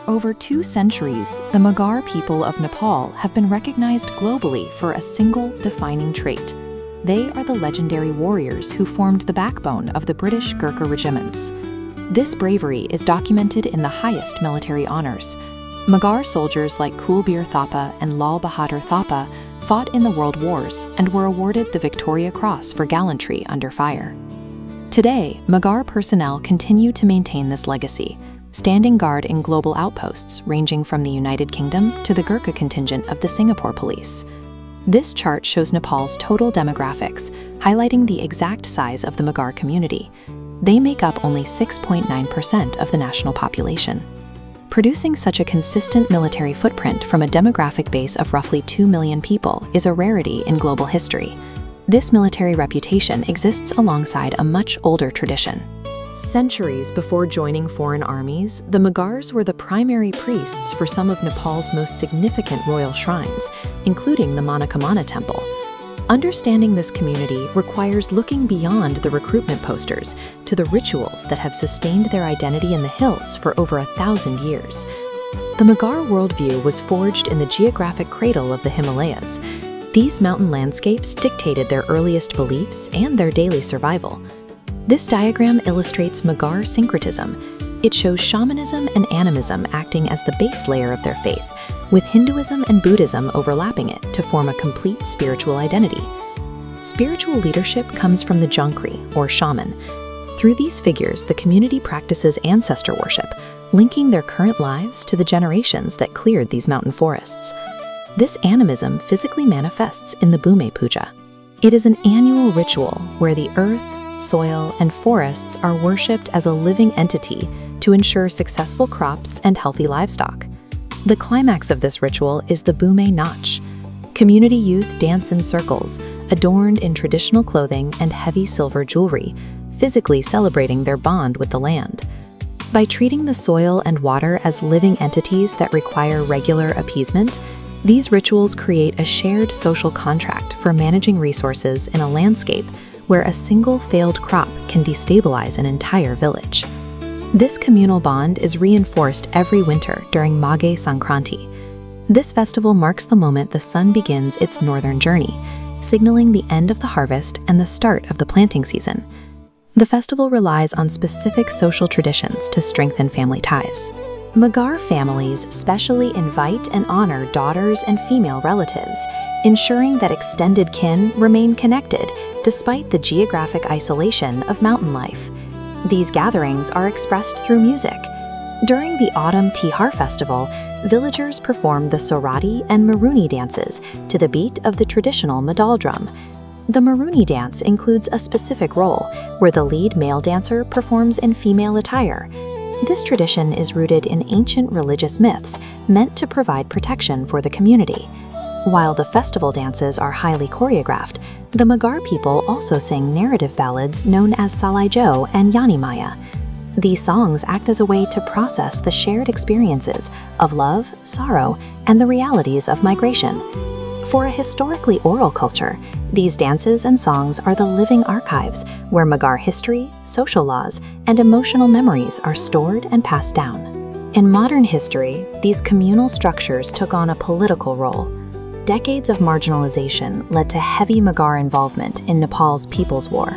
Over 2 centuries, the Magar people of Nepal have been recognized globally for a single defining trait. They are the legendary warriors who formed the backbone of the British Gorkha regiments. This bravery is documented in the highest military honors. Magar soldiers like Kulbir Thapa and Lal Bahadur Thapa fought in the World Wars and were awarded the Victoria Cross for gallantry under fire. Today, Magar personnel continue to maintain this legacy, standing guard in global outposts ranging from the United Kingdom to the Gorkha contingent of the Singapore Police. This chart shows Nepal's total demographics, highlighting the exact size of the Magar community. They make up only 6.9% of the national population. Producing such a consistent military footprint from a demographic base of roughly 2 million people is a rarity in global history. This military reputation exists alongside a much older tradition. Centuries before joining foreign armies, the Magars were the primary priests for some of Nepal's most significant royal shrines, including the Manakamana Temple. Understanding this community requires looking beyond the recruitment posters to the rituals that have sustained their identity in the hills for over 1,000 years. The Magar worldview was forged in the geographic cradle of the Himalayas. These mountain landscapes dictated their earliest beliefs and their daily survival. This diagram illustrates Magar syncretism. It shows shamanism and animism acting as the base layer of their faith, with Hinduism and Buddhism overlapping it to form a complete spiritual identity. Spiritual leadership comes from the Jankri, or shaman. Through these figures, the community practices ancestor worship, linking their current lives to the generations that cleared these mountain forests. This animism physically manifests in the Bhume Puja. It is an annual ritual where the earth, soil, and forests are worshipped as a living entity to ensure successful crops and healthy livestock. The climax of this ritual is the Bhume Nach. Community youth dance in circles, adorned in traditional clothing and heavy silver jewelry, physically celebrating their bond with the land. By treating the soil and water as living entities that require regular appeasement, these rituals create a shared social contract for managing resources in a landscape where a single failed crop can destabilize an entire village. This communal bond is reinforced every winter during Mage Sankranti. This festival marks the moment the sun begins its northern journey, signaling the end of the harvest and the start of the planting season. The festival relies on specific social traditions to strengthen family ties. Magar families specially invite and honor daughters and female relatives, ensuring that extended kin remain connected despite the geographic isolation of mountain life. These gatherings are expressed through music. During the Autumn Tihar Festival, villagers perform the Sorati and Maruni dances to the beat of the traditional Madal drum. The Maruni dance includes a specific role where the lead male dancer performs in female attire. This tradition is rooted in ancient religious myths meant to provide protection for the community. While the festival dances are highly choreographed, the Magar people also sing narrative ballads known as Salaijo and Yanimaya. These songs act as a way to process the shared experiences of love, sorrow, and the realities of migration. For a historically oral culture, these dances and songs are the living archives where Magar history, social laws, and emotional memories are stored and passed down. In modern history, these communal structures took on a political role. Decades of marginalization led to heavy Magar involvement in Nepal's People's War,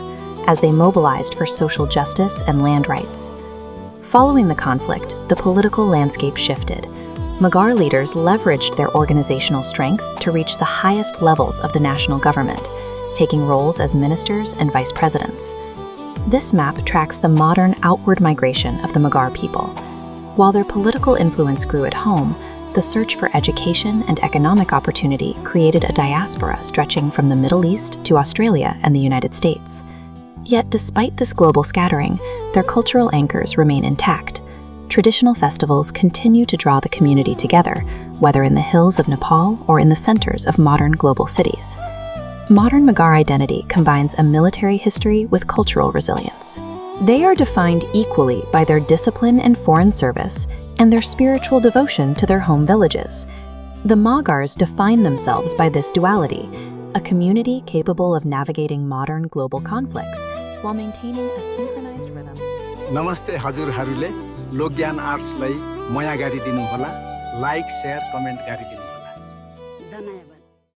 as they mobilized for social justice and land rights. Following the conflict, the political landscape shifted. Magar leaders leveraged their organizational strength to reach the highest levels of the national government, taking roles as ministers and vice presidents. This map tracks the modern outward migration of the Magar people. While their political influence grew at home, the search for education and economic opportunity created a diaspora stretching from the Middle East to Australia and the United States. Yet despite this global scattering, their cultural anchors remain intact. Traditional festivals continue to draw the community together, whether in the hills of Nepal or in the centers of modern global cities. Modern Magar identity combines a military history with cultural resilience. They are defined equally by their discipline in foreign service and their spiritual devotion to their home villages. The Magars define themselves by this duality, a community capable of navigating modern global conflicts while maintaining a synchronized rhythm. नमस्ते हजुरहरूले लोकज्ञान आर्ट्सलाई माया गरिदिनु होला, like, share, comment गरिदिनु होला। धन्यवाद।